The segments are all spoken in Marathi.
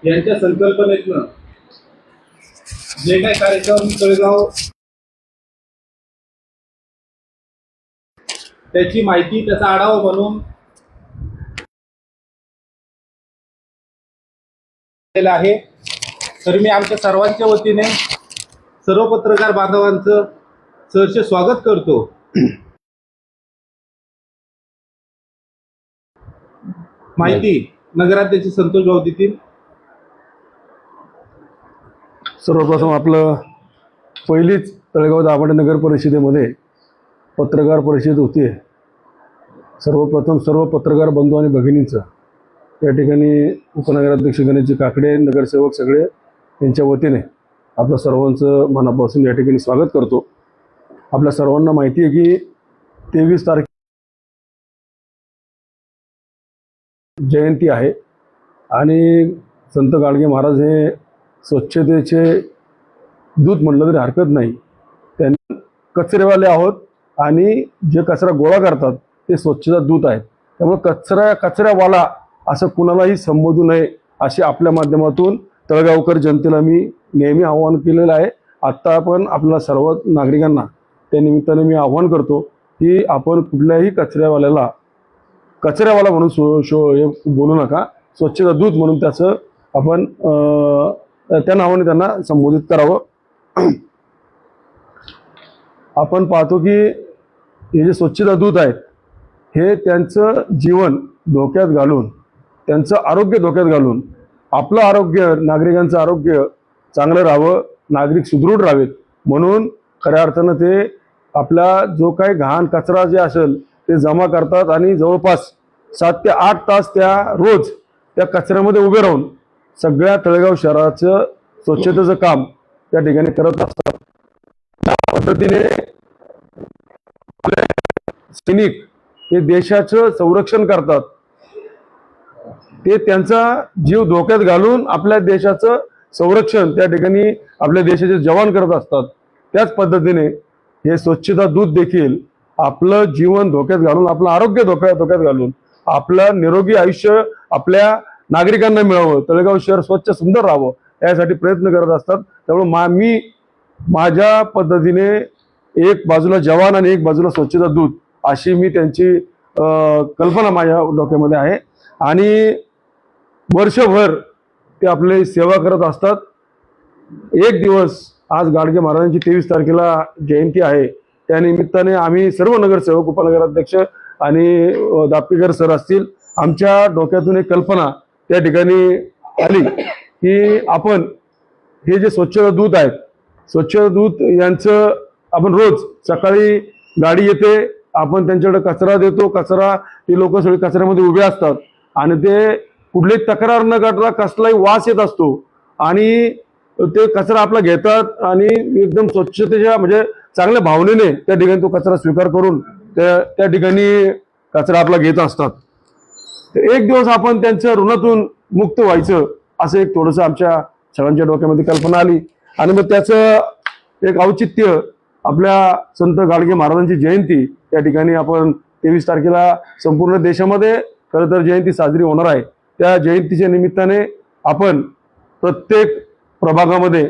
यांच्या संकल्पनेतनं जे काही कार्यक्रम तळेगाव त्याची माहिती त्याचा आढावा बनवून आहे। तर मी आमच्या सर्वांच्या वतीने सर्व पत्रकार बांधवांचं सहर्ष स्वागत करतो। माहिती नगराध्यक्ष संतोष भाऊ देतील। सर्वप्रथम आपलं पहिलीच तळेगाव दाभाडे नगर परिषदेमध्ये पत्रकार परिषद होती। सर्वप्रथम सर्व पत्रकार बंधू आणि भगिनींचं या ठिकाणी उपनगराध्यक्ष गणेशजी काकडे, नगरसेवक सगळे यांच्या वतीने आपल्या सर्वांचं मनापासून या ठिकाणी स्वागत करतो। आपल्या सर्वांना माहिती आहे की 23 तारखेला जयंती आहे आणि संत गाडगे महाराज हे स्वच्छतेचे दूत म्हटलं तरी हरकत नाही। त्यांनी कचरेवाले आहोत आणि जे कचरा गोळा करतात ते स्वच्छता दूत आहेत। त्यामुळे कचऱ्यावाला असं कुणालाही संबोधू नये अशी आपल्या माध्यमातून तळगावकर जनतेला मी नेहमी आवाहन केलेलं आहे। आत्ता आपण आपल्या सर्व नागरिकांना त्या निमित्ताने मी आवाहन करतो की आपण कुठल्याही कचऱ्यावाला म्हणून बोलू नका, स्वच्छता दूत म्हणून त्याचं आपण त्या नावाने त्यांना संबोधित करावं। आपण पाहतो की हे जे स्वच्छता दूत आहेत हे त्यांचं जीवन धोक्यात घालून, त्यांचं आरोग्य धोक्यात घालून आपलं आरोग्य, नागरिकांचं आरोग्य चांगलं राहावं, नागरिक सुदृढ राहावेत म्हणून खऱ्या अर्थानं ते आपला जो काही घाण कचरा जे असेल ते जमा करतात आणि जवळपास 7 ते 8 तास त्या रोज त्या कचऱ्यामध्ये उभे राहून सगळ्या तळेगाव शहराचं स्वच्छतेचं काम त्या ठिकाणी करत असतात। त्या पद्धतीने सैनिक हे देशाचं संरक्षण करतात, ते त्यांचा जीव धोक्यात घालून आपल्या देशाचं संरक्षण त्या ठिकाणी आपल्या देशाचे जवान करत असतात। त्याच पद्धतीने हे स्वच्छता दूत देखील आपलं जीवन धोक्यात घालून, आपलं आरोग्य धोक्यात घालून आपलं निरोगी आयुष्य आपल्या नागरिकांना मिळावं, तळेगाव शहर स्वच्छ सुंदर राहावं यासाठी प्रयत्न करत असतात। त्यामुळे मी माझ्या पद्धतीने एक बाजूला जवान आणि एक बाजूला स्वच्छता दूत अशी मी त्यांची कल्पना माझ्या डोक्यामध्ये आहे आणि वर्षभर ते आपली सेवा करत असतात। एक दिवस आज गाडगे महाराजांची 23 तारखेला जयंती आहे, त्या निमित्ताने आम्ही सर्व नगरसेवक, उपनगराध्यक्ष आणि दापेकर सर असतील, आमच्या डोक्यातून एक कल्पना त्या ठिकाणी आली की आपण हे जे स्वच्छता दूत आहेत, स्वच्छता दूत यांचं आपण रोज सकाळी गाडी येते, आपण त्यांच्याकडे कचरा देतो, ते लोक सगळे कचऱ्यामध्ये उभे असतात आणि ते कुठलीही तक्रार न करता कसलाही वास येत असतो आणि ते कचरा आपला घेतात आणि एकदम स्वच्छतेच्या म्हणजे चांगल्या भावनेने त्या ठिकाणी तो कचरा स्वीकार करून त्या ठिकाणी कचरा आपला घेत असतात। एक दिवस आपण त्यांच्या ऋणातून मुक्त व्हायचं असं एक थोडंसं आमच्या सगळ्यांच्या डोक्यामध्ये कल्पना आली आणि मग त्याचं एक औचित्य आपल्या संत गाडगे महाराजांची जयंती त्या ठिकाणी आपण 23 तारखेला संपूर्ण देशामध्ये खरं तर जयंती साजरी होणार आहे। त्या जयंतीच्या निमित्ताने आपण प्रत्येक प्रभागामध्ये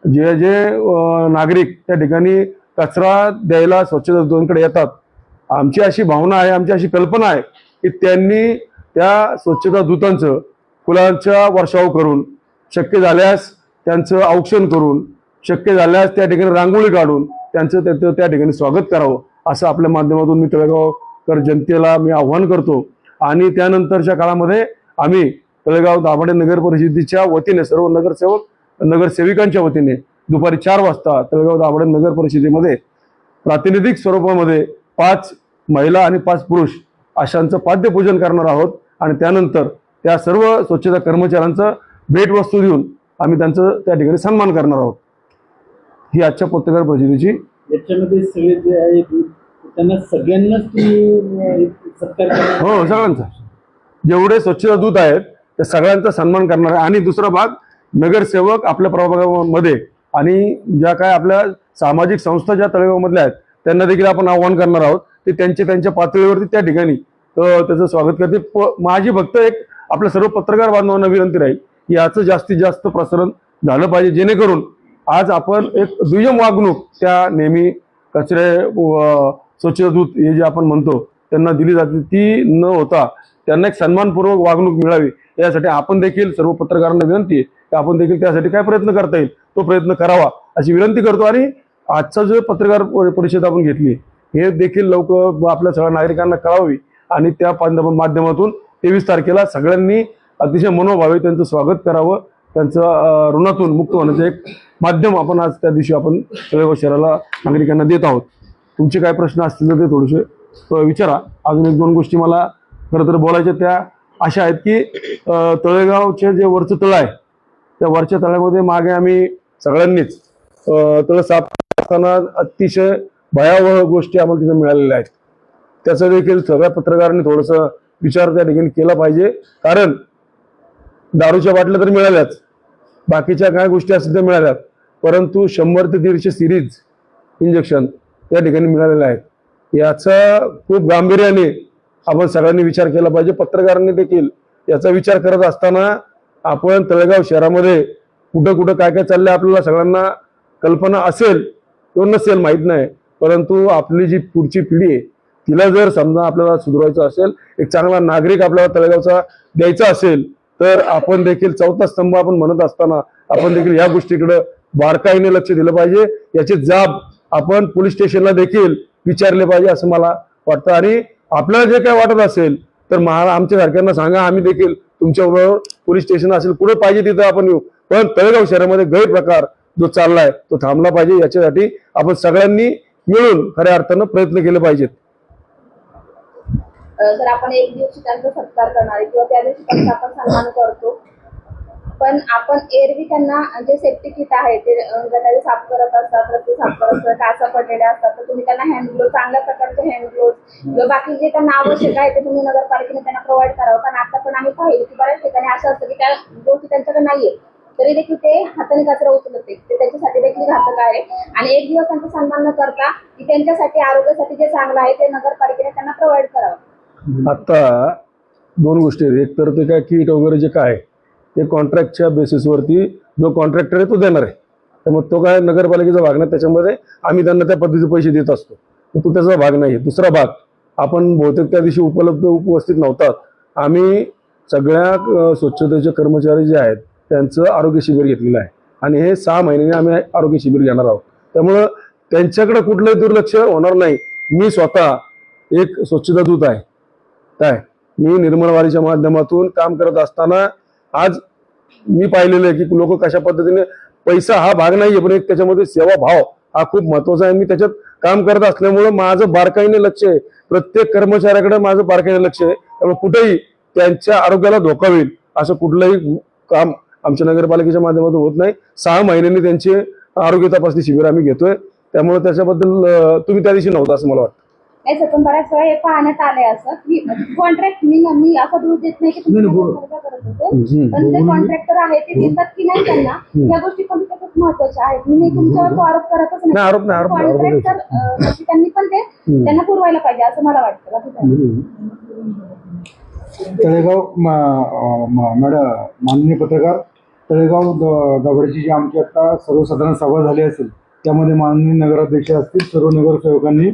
जे जे नागरिक त्या ठिकाणी कचरा द्यायला स्वच्छता दूतांकडे येतात, आमची अशी भावना आहे, आमची अशी कल्पना आहे की त्यांनी त्या स्वच्छता दूतांचं फुलांचा वर्षाव करून, शक्य झाल्यास त्यांचं औक्षण करून, शक्य झाल्यास त्या ठिकाणी रांगोळी काढून त्यांचं त्या ठिकाणी स्वागत करावं असं आपल्या माध्यमातून मी तळेगावकर जनतेला मी आव्हान करतो। आणि त्यानंतरच्या काळामध्ये आम्ही तळेगाव दाभाडे नगर परिषदेच्या वतीने सर्व नगरसेवक, नगरसेविकांच्या वतीने दुपारी 4 वाजता तळेगाव दाभाडे नगर परिषदेमध्ये प्रातिनिधिक स्वरूपामध्ये 5 महिला आणि 5 पुरुष अशांचं पाद्यपूजन करणार आहोत आणि त्यानंतर त्या सर्व स्वच्छता कर्मचाऱ्यांचं भेटवस्तू देऊन आम्ही त्यांचं त्या ठिकाणी सन्मान करणार आहोत। ही आजच्या पत्रकार परिषदेची याच्यामध्ये सगळे जे आहेत त्यांना सगळ्यांनाच सत्कार करणार? हो, सगळ्यांचा, जेवढे स्वच्छता दूत आहेत त्या सगळ्यांचा सन्मान करणार आहे। आणि दुसरा भाग नगरसेवक आपल्या प्रभागामध्ये आणि ज्या काय आपल्या सामाजिक संस्था ज्या तळेगावमधल्या आहेत त्यांना देखील आपण आव्हान करणार आहोत ते त्यांच्या पातळीवरती त्या ठिकाणी त्याचं स्वागत करते। माझी फक्त एक आपल्या सर्व पत्रकार बांधवांना विनंती राहील याचं जास्तीत जास्त प्रसारण झालं पाहिजे, जेणेकरून आज आपण एक दुय्यम वागणूक त्या नेहमी स्वच्छता दूत हे जे आपण म्हणतो त्यांना दिली जाते ती न होता त्यांना एक सन्मानपूर्वक वागणूक मिळावी यासाठी आपण देखील सर्व पत्रकारांना विनंती आहे की आपण देखील त्यासाठी काय प्रयत्न करता येईल तो प्रयत्न करावा अशी विनंती करतो। आणि आजचा जो पत्रकार परिषद आपण घेतली हे देखील लवकर आपल्या सगळ्या नागरिकांना कळावी आणि त्या माध्यमातून 23 तारखेला सगळ्यांनी अतिशय मनोभावे त्यांचं स्वागत करावं, त्यांचं ऋणातून मुक्त होण्याचं एक माध्यम आपण आज त्या दिवशी आपण तळेगाव शहराला नागरिकांना देत आहोत। तुमचे काय प्रश्न असतील तर ते थोडेसे विचारा। अजून एक दोन गोष्टी मला खरं तर बोलायच्या त्या अशा आहेत की तळेगावचे जे वरचं तळ आहे त्या वरच्या तळ्यामध्ये मागे आम्ही सगळ्यांनीच तळ साफ असताना अतिशय भयावह गोष्टी आम्हाला तिथे मिळालेल्या आहेत, त्याचा देखील सगळ्या पत्रकारांनी थोडंसं विचार त्या ठिकाणी केला पाहिजे। कारण दारूच्या बाटल्या तर मिळाल्याच, बाकीच्या काय गोष्टी असतील त्या मिळाल्यात, परंतु 100 ते 150 सिरीज इंजेक्शन या ठिकाणी मिळालेले आहेत। याचा खूप गांभीर्याने आपण सगळ्यांनी विचार केला पाहिजे। पत्रकारांनी देखील याचा विचार करत असताना आपण तळेगाव शहरामध्ये कुठं कुठं काय काय चाललंय आपल्याला सगळ्यांना कल्पना असेल किंवा नसेल माहीत नाही, परंतु आपली जी पुढची पिढी आहे तिला जर समजा आपल्याला सुधारायचं असेल, एक चांगला नागरिक आपल्याला तळेगावचा द्यायचा असेल तर आपण देखील चौथा स्तंभ आपण म्हणत असताना आपण देखील या गोष्टीकडे बारकाईने लक्ष दिलं पाहिजे। याची जाब आपण पोलीस स्टेशनला देखील विचारले पाहिजे असं मला वाटतं। आणि आपल्याला जे काय वाटत असेल तर आमच्या सारख्यांना सांगा, आम्ही देखील तुमच्याबरोबर पोलीस स्टेशन असेल कुठे पाहिजे तिथं आपण येऊ, पण तळेगाव शहरामध्ये गैरप्रकार जो चाललाय तो थांबला पाहिजे। याच्यासाठी आपण सगळ्यांनी मिळून खऱ्या अर्थानं प्रयत्न केले पाहिजेत। सर आपण एक दिवशी त्यांचा सत्कार करणार आहे किंवा त्या दिवशी त्यांचा आपण सन्मान करतो, पण आपण एरवी त्यांना जे सेफ्टी किट आहे ते गटारी साफ करत असतात, रस्ते साफ करत असतात, काचा पडलेल्या असतात, तर तुम्ही त्यांना हँड ग्लोव्ह, चांगल्या प्रकारचे हँड ग्लोव्ह किंवा बाकी जे त्यांना आवश्यक आहे ते तुम्ही नगरपालिकेने त्यांना प्रोव्हाइड करावं। कारण आता पण आम्ही पाहिलं की बऱ्याच ठिकाणी असं असतं की त्या गोष्टी त्यांच्याकडे नाहीये तरी देखील ते हाताने कचरा उचलत ते त्यांच्यासाठी देखील घातक आहे। आणि एक दिवस त्यांचा सन्मान न करता की त्यांच्यासाठी आरोग्यासाठी जे चांगलं आहे ते नगरपालिकेने त्यांना प्रोव्हाइड करावं। आता दोन गोष्टी आहेत, एक तर ते काय किट वगैरे जे काय ते कॉन्ट्रॅक्टच्या बेसिसवरती जो कॉन्ट्रॅक्टर आहे तो देणार आहे, तर मग तो काय नगरपालिकेचा भाग नाही, त्याच्यामध्ये आम्ही त्यांना त्या पद्धतीचे पैसे देत असतो, तर तो त्याचा भाग नाही। दुसरा भाग आपण बहुतेक त्या दिवशी उपस्थित नव्हतात, आम्ही सगळ्या स्वच्छतेचे कर्मचारी जे आहेत त्यांचं आरोग्य शिबिर घेतलेलं आहे आणि हे 6 महिन्याने आम्ही आरोग्य शिबिर घेणार आहोत, त्यामुळं त्यांच्याकडे कुठलंही दुर्लक्ष होणार नाही। मी स्वतः एक स्वच्छता दूत आहे, काय मी निर्मलवारीच्या माध्यमातून काम करत असताना आज मी पाहिलेलं आहे की लोक कशा पद्धतीने, पैसा हा भाग नाहीये पण एक त्याच्यामध्ये सेवा भाव हा खूप महत्वाचा आहे। मी त्याच्यात काम करत असल्यामुळे माझं बारकाईने लक्ष आहे, प्रत्येक कर्मचाऱ्याकडे माझं बारकाईने लक्ष आहे, त्यामुळे कुठेही त्यांच्या आरोग्याला धोका होईल असं कुठलंही काम आमच्या नगरपालिकेच्या माध्यमातून होत नाही। 6 महिन्यांनी त्यांचे आरोग्य तपासणी शिबिर आम्ही घेतोय, त्यामुळे त्याच्याबद्दल तुम्ही त्या दिवशी नव्हता असं मला वाटतं। नाही सर, पण बऱ्याच वेळा हे पाहण्यात आलंय असं की कॉन्ट्रॅक्ट मी असा दूर देत नाही की तुम्ही करत होते, पण जे कॉन्ट्रॅक्टर आहे ते देतात की नाही त्यांना या गोष्टी पण खूप महत्वाच्या आहेत। मी तुमच्यावर तो आरोप करतच नाही, कॉन्ट्रॅक्टर त्यांनी पण ते त्यांना पुरवायला पाहिजे असं मला वाटतं। तळेगाव माननीय पत्रकार, तळेगाव दगडची जी आमची आता सर्वसाधारण सभा झाली असेल त्यामध्ये माननीय नगराध्यक्ष असतील सर्व नगरसेवकांनी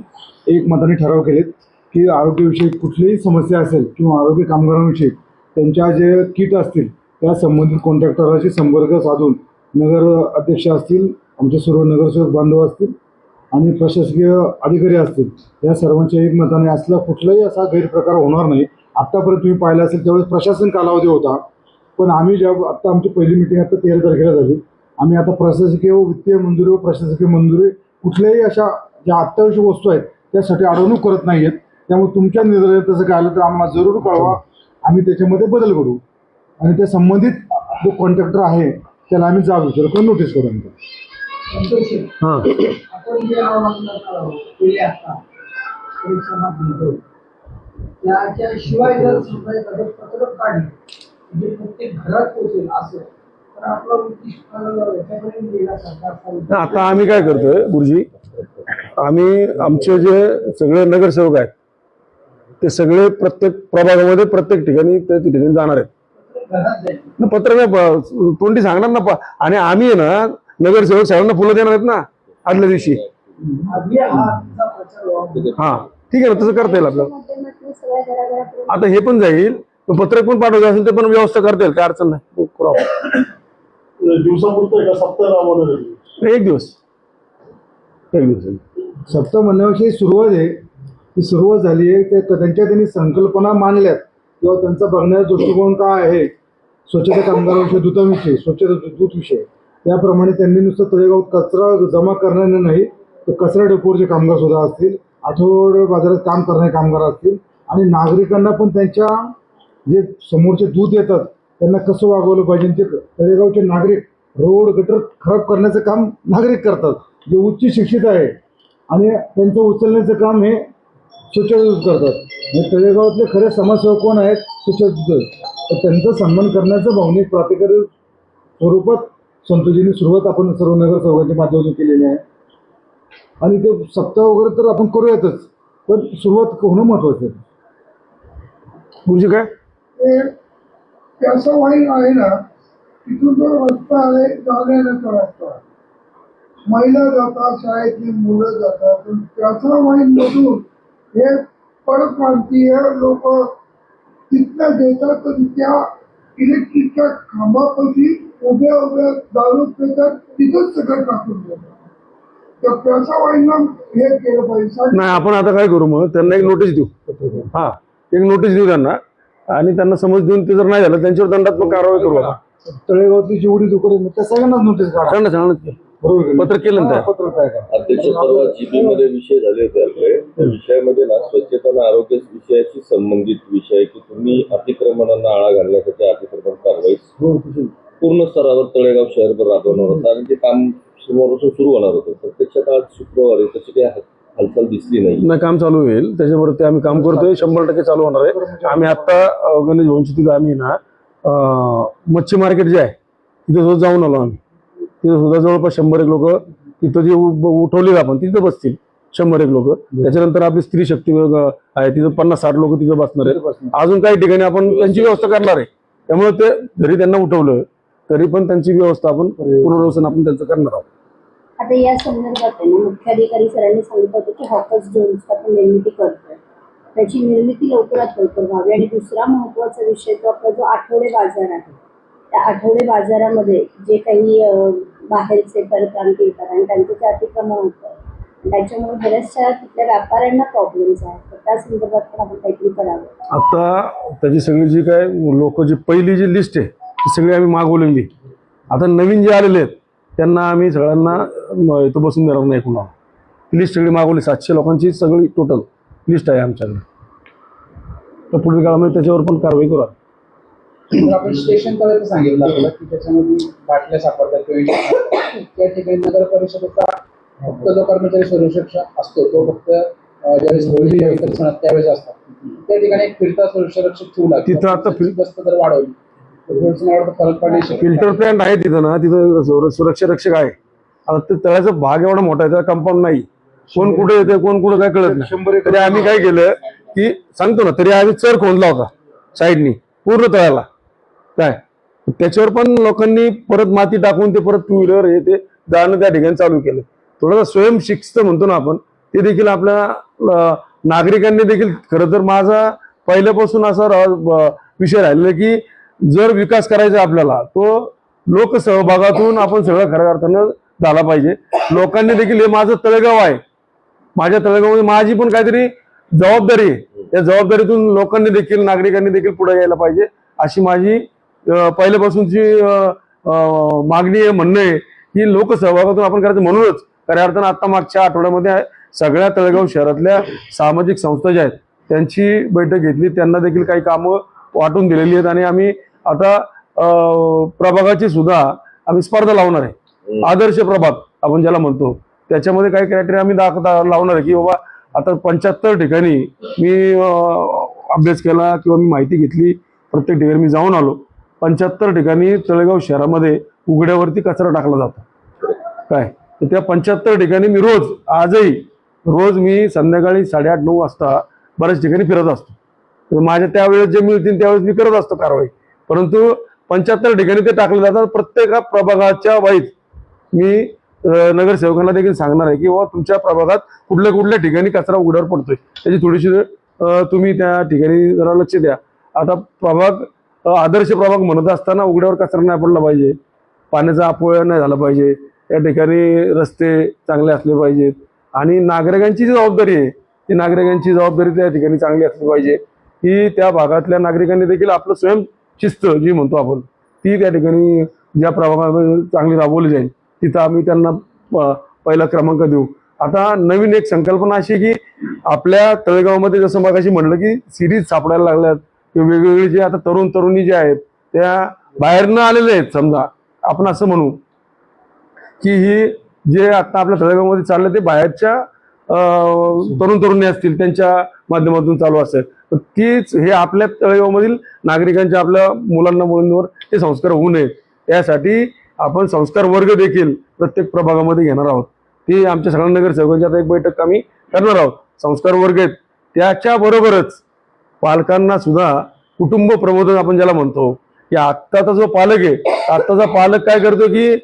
एकमताने ठराव केलेत की आरोग्यविषयक कुठलीही समस्या असेल किंवा आरोग्य कामगारांविषयी त्यांच्या जे किट असतील त्या संबंधित कॉन्ट्रॅक्टरशी संपर्क साधून नगर अध्यक्ष असतील, आमचे सर्व नगरसेवक बांधव असतील आणि प्रशासकीय अधिकारी असतील या सर्वांच्या एकमताने असला कुठलाही असा गैरप्रकार होणार नाही। आत्तापर्यंत तुम्ही पाहिलं असेल त्यावेळेस प्रशासन कालावधी होता, पण आम्ही जेव्हा आत्ता आमची पहिली मिटिंग आता 13 तारखेला झाली, आम्ही आता प्रशासकीय व वित्तीय मंजुरी व प्रशासकीय मंजुरी कुठल्याही अशा ज्या अत्यावश्यक वस्तू आहेत त्यासाठी अडवणूक करत नाही आहेत। त्यामुळे तुमच्या निर्णय तसं काय आलं तर आम्हाला जरूर कळवा, आम्ही त्याच्यामध्ये बदल करू आणि त्या संबंधित जो कॉन्ट्रॅक्टर आहे त्याला आम्ही जाब विचारू किंवा नोटीस करू। आपण जे केले असता त्याच्याशिवाय जर पत्रक काढले म्हणजे प्रत्येक घरात पोहोचेल असं तर आपला उद्दिष्ट याच्यापर्यंत गेला सरकार। आता आम्ही काय करतोय गुरुजी, आम्ही आमचे जे सगळे नगरसेवक आहेत ते सगळे प्रत्येक प्रभागामध्ये प्रत्येक ठिकाणी त्या ठिकाणी जाणार आहेत घरात जाईल. ना पत्र नाही तोंडी सांगणार ना आणि आम्ही आहे ना नगरसेवक साहेबांना फुलं देणार आहेत ना आदल्या दिवशी. आधी हा आमचा प्रचार व्हावा. हा ठीक आहे ना, तसं करता येईल आपल्याला. माध्यमातून सगळ्या घराघरापर्यंत आता हे पण जाईल, पत्रक पण पाठवायचं असेल ते पण व्यवस्था करता येईल, काय अडचण नाही. करू आपण. दिवसापुरतं का सप्ताह राबवणार आहे? एक दिवस सप्ताह म्हणण्याविषयी सुरुवात आहे, ती सुरुवात झाली आहे. त्यांच्या त्यांनी संकल्पना मांडल्यात किंवा त्यांचा बघण्याचा दृष्टिकोन काय आहे, स्वच्छता कामगाराविषयी, दूताविषयी, स्वच्छता दूत विषय, त्याप्रमाणे त्यांनी नुसतं तळेगावात कचरा जमा करणारे नाही तर कचरा डेपोचे कामगार सुद्धा असतील, आठवडे बाजारात काम करणारे कामगार असतील आणि नागरिकांना पण त्यांच्या जे समोरचे दूत येतात त्यांना कसं वागवलं पाहिजे. ते तळेगावचे नागरिक रोड गटर खराब करण्याचं काम नागरिक करतात, जे उच्च शिक्षित आहे आणि त्यांचं उचलण्याचं काम हे स्वच्छता करतात. आणि तळेगावातले खरे समाजसेवक कोण आहेत? स्वच्छता. तर त्यांचा सन्मान करण्याचं भावनिक प्रातिकारी स्वरूपात संतोजींनी सुरुवात आपण सर्व नगरसेवकांच्या माध्यमातून केलेली आहे. आणि ते सप्ताह वगैरे तर आपण करूयातच, पण सुरुवात होणं महत्वाचं आहे. म्हणजे काय ते प्यासा वाईन आहे ना, तिथून जो रस्ता आहे जाण्याचा रस्ता, महिला जातात, शाळेतली मुलं जातात, प्यासा वाईन मधून हे परप्रांतीय लोक तिथनं देतात तर त्या इलेक्ट्रिकच्या खांबापाशी उभ्या उभ्या दारू पितात, तिथंच सगळं टाकून देतात. त्या प्यासा वाईनला हे केलं पाहिजे. नाही, आपण आता काय करू, मग त्यांना एक नोटीस देऊ. हा, एक नोटीस देऊ त्यांना आणि त्यांना समज देऊन ते जर नाही झालं त्यांच्यावर दंडात्मक कारवाई करू. आता तळेगावातली जेवढी दुकानं त्या सगळ्यांनाच नोटीस काढा. सांगा सांगा पत्र केलं ना त्या. पत्र काय का अध्यक्ष, परवा जीबी मध्ये विषय झाले होते आपले. त्या विषयामध्ये ना स्वच्छता आणि आरोग्य विषयाशी संबंधित विषय की तुम्ही अतिक्रमणांना आळा घालण्यासाठी अतिक्रमण कारवाई पूर्ण स्तरावर तळेगाव शहरभर राबवणार होता आणि ते काम सोमवारपासून सुरू होणार होतं. प्रत्यक्षात आज शुक्रवारी तशी काही हालचाल दिसली नाही. काम चालू होईल, त्याच्यावरती आम्ही काम करतोय, 100% चालू होणार आहे. आम्ही आता गणेश भवनची तिथं आम्ही ना मच्छी मार्केट जे आहे तिथे सुद्धा जाऊन आलो आम्ही. तिथे सुद्धा जवळपास 100 लोक तिथं जे उठवले आपण तिथं बसतील 100 लोक. त्याच्यानंतर आपली स्त्री शक्ती आहे तिथं 50-60 लोक तिथं बसणार आहेत. अजून काही ठिकाणी आपण त्यांची व्यवस्था करणार आहे. त्यामुळे ते जरी त्यांना उठवलं तरी पण त्यांची व्यवस्था आपण पुनर्वसन आपण त्यांचं करणार आहोत. आता या संदर्भात आहे ना, मुख्याधिकारी सरांनी सांगितलं होतं की हॉकर्स झोन्स आपण निर्मिती करतोय, त्याची निर्मिती लवकरात लवकर व्हावी. आणि दुसरा महत्त्वाचा विषय तो आपला जो आठवडे बाजार आहे, त्या आठवडे बाजारामध्ये जे काही बाहेरचे परप्रांती येतात आणि त्यांचं जे अतिक्रमण होतं त्याच्यामुळे बऱ्याचशा तिथल्या व्यापाऱ्यांना प्रॉब्लेम्स आहेत. तर त्या संदर्भात पण आपण काहीतरी करावं. आता त्याची सगळी जी काय लोक जी पहिली जी लिस्ट आहे ती सगळी आम्ही मागवलेली. आता नवीन जे आलेले आहेत त्यांना आम्ही सगळ्यांना इथं बसून देणार नाही. कुणाला लिस्ट सगळी मागवली, 700 लोकांची सगळी टोटल लिस्ट आहे आमच्याकडे. तर पुढील काळामध्ये त्याच्यावर पण कारवाई करू. आपण स्टेशन करायचं सांगितलं आपल्याला की त्याच्यामध्ये बाटल्या सापडतात किंवा त्या ठिकाणी नगर परिषदेचा फक्त जो कर्मचारी सुरक्षा असतो तो फक्त ज्यावेळेस होळी त्यावेळेस असतात. त्या ठिकाणी एक फिरता सुरक्षक ठेवला तिथं आता बस्त जर वाढवली फरक पडण्याची फिल्टर प्लॅन्ट आहे तिथं ना, तिथं सुरक्षा रक्षक आहे. आता ते तळ्याचा भाग एवढा मोठा आहे, त्याला कंपाऊंड नाही, कोण कुठे येते कोण कुठे काय कळत नाही. तरी आम्ही काय केलं की सांगतो ना, तरी आम्ही चर खोदला होता साईडनी पूर्ण तळ्याला. काय त्याच्यावर पण लोकांनी परत माती टाकून ते परत 2 व्हीलर हे ते जाणं त्या ठिकाणी चालू केलं. थोडासा स्वयंशिस्त म्हणतो ना आपण, ते देखील आपल्या नागरिकांनी देखील खरं तर माझा पहिल्यापासून असा विषय राहिलेला की जर विकास करायचा आपल्याला तो लोकसहभागातून आपण सगळं खऱ्या अर्थानं झाला पाहिजे. लोकांनी देखील हे माझं तळेगाव आहे, माझ्या तळेगावमध्ये माझी पण काहीतरी जबाबदारी आहे. या जबाबदारीतून लोकांनी देखील नागरिकांनी देखील पुढे यायला पाहिजे अशी माझी पहिल्यापासूनची मागणी आहे, म्हणणं आहे की लोकसहभागातून आपण करायचं. म्हणूनच खऱ्या अर्थानं आता मागच्या आठवड्यामध्ये सगळ्या तळेगाव शहरातल्या सामाजिक संस्था ज्या आहेत त्यांची बैठक घेतली, त्यांना देखील काही कामं वाटून दिलेली आहेत. आणि आम्ही आता प्रभागाची सुद्धा आम्ही स्पर्धा लावणार आहे, आदर्श प्रभाग आपण ज्याला म्हणतो. त्याच्यामध्ये काही क्रायटेरिया आम्ही लावणार आहे की बाबा आता 75 ठिकाणी मी अभ्यास केला किंवा मी माहिती घेतली, प्रत्येक ठिकाणी मी जाऊन आलो. 75 ठिकाणी तळेगाव शहरामध्ये उघड्यावरती कचरा टाकला जातो. काय तर त्या 75 ठिकाणी मी रोज मी संध्याकाळी 8:30-9 वाजता बऱ्याच ठिकाणी फिरत असतो. माझ्या त्यावेळेस जे मिळतील त्यावेळेस मी करत असतो कारवाई. परंतु 75 ठिकाणी ते टाकले जातात. प्रत्येक प्रभागाच्या वाईज मी नगरसेवकांना देखील सांगणार आहे की बाबा तुमच्या प्रभागात कुठल्या कुठल्या ठिकाणी कचरा उघड्यावर पडतोय त्याची थोडीशी तुम्ही त्या ठिकाणी जरा लक्ष द्या. आता प्रभाग आदर्श प्रभाग म्हणत असताना उघड्यावर कचरा नाही पडला पाहिजे, पाण्याचा अपव्यय नाही झाला पाहिजे, या ठिकाणी रस्ते चांगले असले पाहिजेत आणि नागरिकांची जी जबाबदारी आहे ती नागरिकांची जबाबदारी त्या ठिकाणी चांगली असली पाहिजे की त्या भागातल्या नागरिकांनी देखील आपलं स्वयंशिस्त जी म्हणतो आपण ती त्या ठिकाणी ज्या प्रभागामध्ये चांगली राबवली जाईल तिथं आम्ही त्यांना पहिला क्रमांक देऊ. आता नवीन एक संकल्पना अशी की आपल्या तळेगावमध्ये जसं मगाशी म्हणलं की सिरीज सापडायला लागल्यात किंवा वेगवेगळे जे आता तरुण तरुणी जे आहेत त्या बाहेरनं आलेले आहेत. समजा आपण असं म्हणू की ही जे आता आपल्या तळेगावमध्ये चाललं ते बाहेरच्या तरुण तरुणी असतील त्यांच्या माध्यमातून चालू असेल तर तीच हे आपल्या तळेगावमधील नागरिकांच्या आपल्या मुलांना मुलींवर ते संस्कार होऊ नये यासाठी आपण संस्कार वर्ग देखील प्रत्येक प्रभागामध्ये घेणार आहोत. ती आमच्या सगळ्या नगरसेवकांची आता एक बैठक आम्ही करणार आहोत. संस्कार वर्ग आहेत त्याच्याबरोबरच पालकांना सुद्धा कुटुंब प्रबोधन आपण ज्याला म्हणतो की आत्ताचा जो पालक आहे आत्ताचा पालक काय करतो की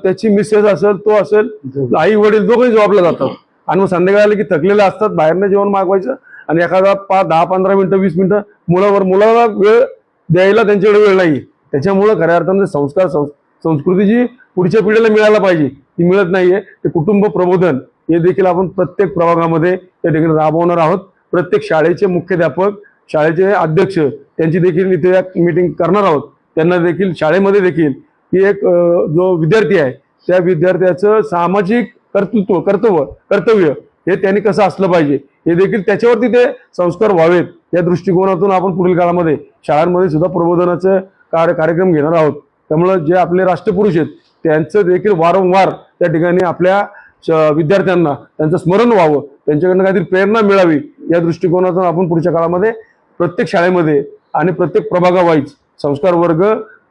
त्याची मिसेस असेल तो असेल आई वडील दोघंही जॉबला जातात आणि मग संध्याकाळी आले की थकलेले असतात बाहेरनं जेवण मागवायचं आणि एखादा 10-15 मिनिटं 20 मिनिटं मुलाला वेळ द्यायला त्यांच्याकडे वेळ नाही. त्याच्यामुळं खऱ्या अर्थाने संस्कार संस्कृती जी पुढच्या पिढीला मिळायला पाहिजे ती मिळत नाहीये. ते कुटुंब प्रबोधन हे देखील आपण प्रत्येक प्रभागामध्ये त्या ठिकाणी राबवणार आहोत. प्रत्येक शाळेचे मुख्याध्यापक शाळेचे अध्यक्ष त्यांची देखील इथे एक मीटिंग करणार आहोत. त्यांना देखील शाळेमध्ये देखील की एक जो विद्यार्थी आहे त्या विद्यार्थ्याचं सामाजिक कर्तव्य हे त्यांनी कसं असलं पाहिजे हे देखील त्याच्यावरती ते संस्कार व्हावेत या दृष्टिकोनातून आपण पुढील काळामध्ये शाळांमध्ये सुद्धा प्रबोधनाचं कार्यक्रम घेणार आहोत. त्यामुळं जे आपले राष्ट्रपुरुष आहेत त्यांचं देखील वारंवार त्या ठिकाणी आपल्या विद्यार्थ्यांना त्यांचं स्मरण व्हावं त्यांच्याकडनं काहीतरी प्रेरणा मिळावी या दृष्टिकोनातून आपण पुढच्या काळामध्ये प्रत्येक शाळेमध्ये आणि प्रत्येक प्रभागावाईज संस्कार वर्ग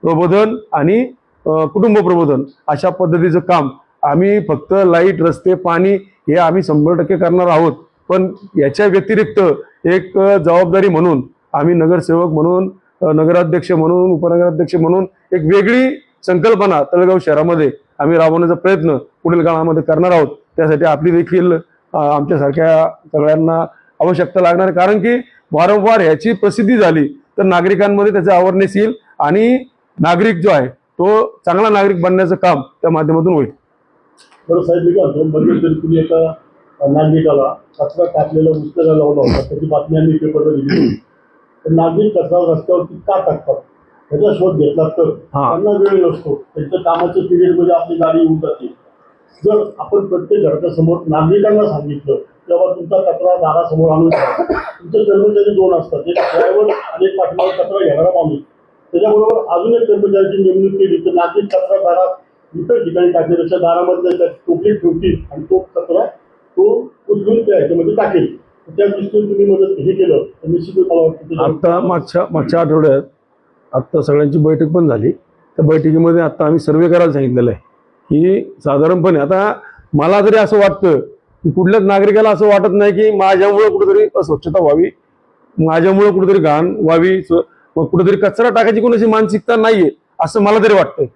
प्रबोधन आणि कुटुंब प्रबोधन अशा पद्धतीचं काम आम्ही फक्त लाईट रस्ते पाणी हे आम्ही 100% करणार आहोत. पण याच्या व्यतिरिक्त एक जबाबदारी म्हणून आम्ही नगरसेवक म्हणून नगराध्यक्ष म्हणून उपनगराध्यक्ष म्हणून एक वेगळी संकल्पना तळेगाव शहरामध्ये आम्ही राबवण्याचा प्रयत्न पुढील काळामध्ये करणार आहोत. त्यासाठी आपली देखील आमच्यासारख्या सगळ्यांना आवश्यकता लागणार आहे कारण की वारंवार ह्याची प्रसिद्धी झाली तर नागरिकांमध्ये त्याचा अवेअरनेस येईल आणि नागरिक जो आहे तो चांगला नागरिक बनण्याचं काम त्या माध्यमातून होईल. बरं साहेब मी काय म्हणतो मध्यंतरी तुम्ही एका नागरिकाला कचरा टाकलेला पुस्तकाला लावला होता त्याची बातमी आम्ही पेपरला दिली तर नागरिक कचरा रस्त्यावरती का टाकतात त्याचा शोध घेतला तर त्यांना वेळ नसतो त्यांच्या कामाच्या पिरियडमध्ये आपली गाडी येऊन जाते. जर आपण प्रत्येक घराच्या समोर नागरिकांना सांगितलं तेव्हा तुमचा कचरा दारासमोर आणून तुमचे कर्मचारी 2 असतात एक ड्रायव्हर आणि एक पाठीमागे कचरा घेणारा माणूस त्याच्याबरोबर अजून एक कर्मचाऱ्याची नेमणूक केली तर नागरिक कचरा दारात इतर ठिकाणी टाकण्यापेक्षा दारामधल्या टोपलीत ठेवतील आणि तो कचरा तो उचलून त्या ह्याच्यामध्ये टाकेल. त्या दृष्टीने तुम्ही मदत हे केलं तर निश्चितच मला वाटतं. आता मागच्या आठवड्यात आत्ता सगळ्यांची बैठक पण झाली. त्या बैठकीमध्ये आता आम्ही सर्वे करायला सांगितलेलं आहे की साधारणपणे आता मला जरी असं वाटतं की कुठल्याच नागरिकाला असं वाटत नाही की माझ्यामुळं कुठेतरी अस्वच्छता व्हावी माझ्यामुळं कुठेतरी घाण व्हावी कुठेतरी कचरा टाकायची कोणाची मानसिकता नाहीये असं मला तरी वाटतंय.